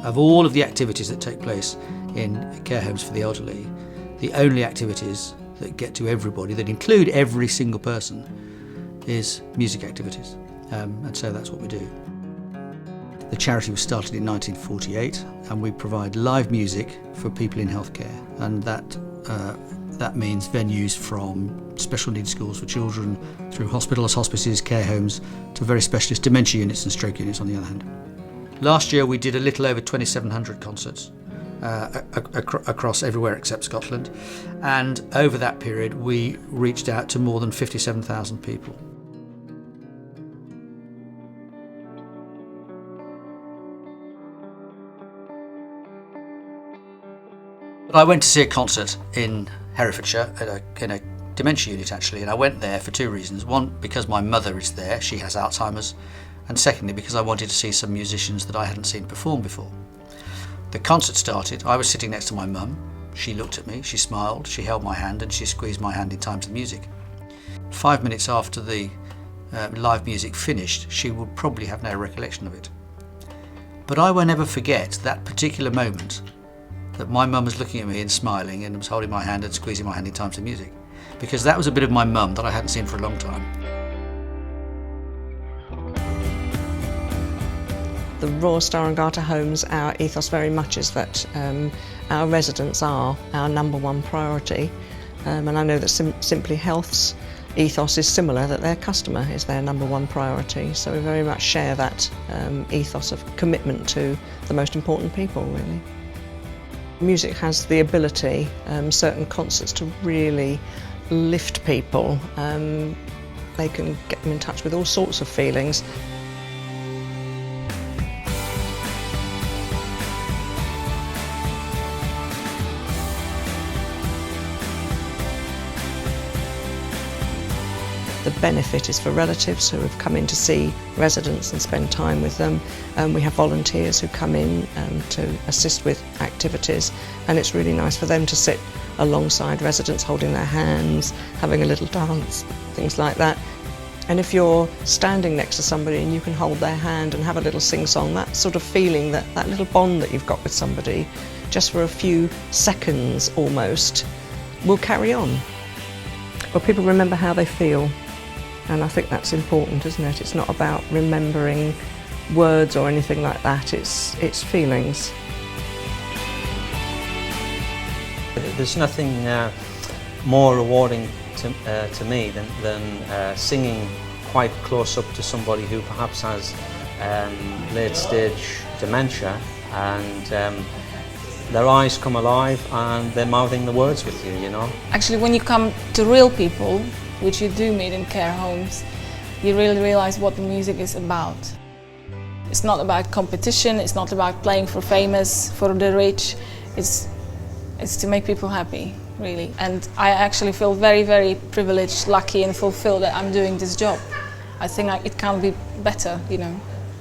Of all of the activities that take place in care homes for the elderly, the only activities that get to everybody, that include every single person, is music activities. And so that's what we do. The charity was started in 1948, and we provide live music for people in healthcare, and that means venues from special needs schools for children, through hospitals, hospices, care homes, to very specialist dementia units and stroke units on the other hand. Last year we did a little over 2,700 concerts across everywhere except Scotland, and over that period we reached out to more than 57,000 people. I went to see a concert in Herefordshire in a dementia unit actually, and I went there for two reasons. One, because my mother is there, she has Alzheimer's, and secondly because I wanted to see some musicians that I hadn't seen perform before. The concert started, I was sitting next to my mum, she looked at me, she smiled, she held my hand and she squeezed my hand in time to the music. 5 minutes after the live music finished, she would probably have no recollection of it. But I will never forget that particular moment that my mum was looking at me and smiling and was holding my hand and squeezing my hand in time to the music, because that was a bit of my mum that I hadn't seen for a long time. The Royal Star Garter Homes, our ethos very much is that our residents are our number one priority, and I know that Simplyhealth's ethos is similar, that their customer is their number one priority, so we very much share that ethos of commitment to the most important people, really. Music has the ability, certain concerts, to really lift people. They can get them in touch with all sorts of feelings. The benefit is for relatives who have come in to see residents and spend time with them. We have volunteers who come in to assist with activities, and it's really nice for them to sit alongside residents, holding their hands, having a little dance, things like that. And if you're standing next to somebody and you can hold their hand and have a little sing-song, that sort of feeling, that little bond that you've got with somebody, just for a few seconds almost, will carry on. Well, people remember how they feel. And I think that's important, isn't it? It's not about remembering words or anything like that, it's feelings. There's nothing more rewarding to me than singing quite close up to somebody who perhaps has late stage dementia, and their eyes come alive and they're mouthing the words with you, you know. Actually, when you come to real people, which you do meet in care homes, you really realize what the music is about. It's not about competition, it's not about playing for famous, for the rich, it's to make people happy, really. And I actually feel very, very privileged, lucky and fulfilled that I'm doing this job. I think it can't be better, you know.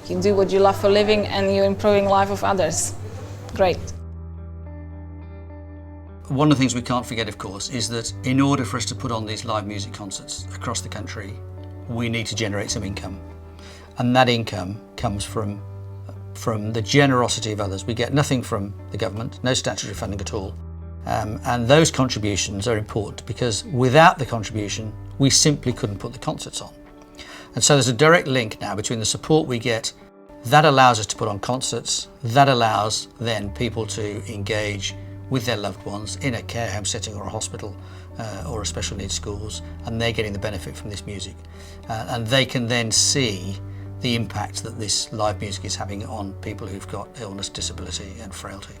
You do what you love for a living and you're improving the life of others. Great. One of the things we can't forget, of course, is that in order for us to put on these live music concerts across the country, we need to generate some income. And that income comes from the generosity of others. We get nothing from the government, no statutory funding at all. And those contributions are important, because without the contribution, we simply couldn't put the concerts on. And so there's a direct link now between the support we get, that allows us to put on concerts, that allows then people to engage with their loved ones in a care home setting or a hospital or a special needs schools, and they're getting the benefit from this music. And they can then see the impact that this live music is having on people who've got illness, disability and frailty.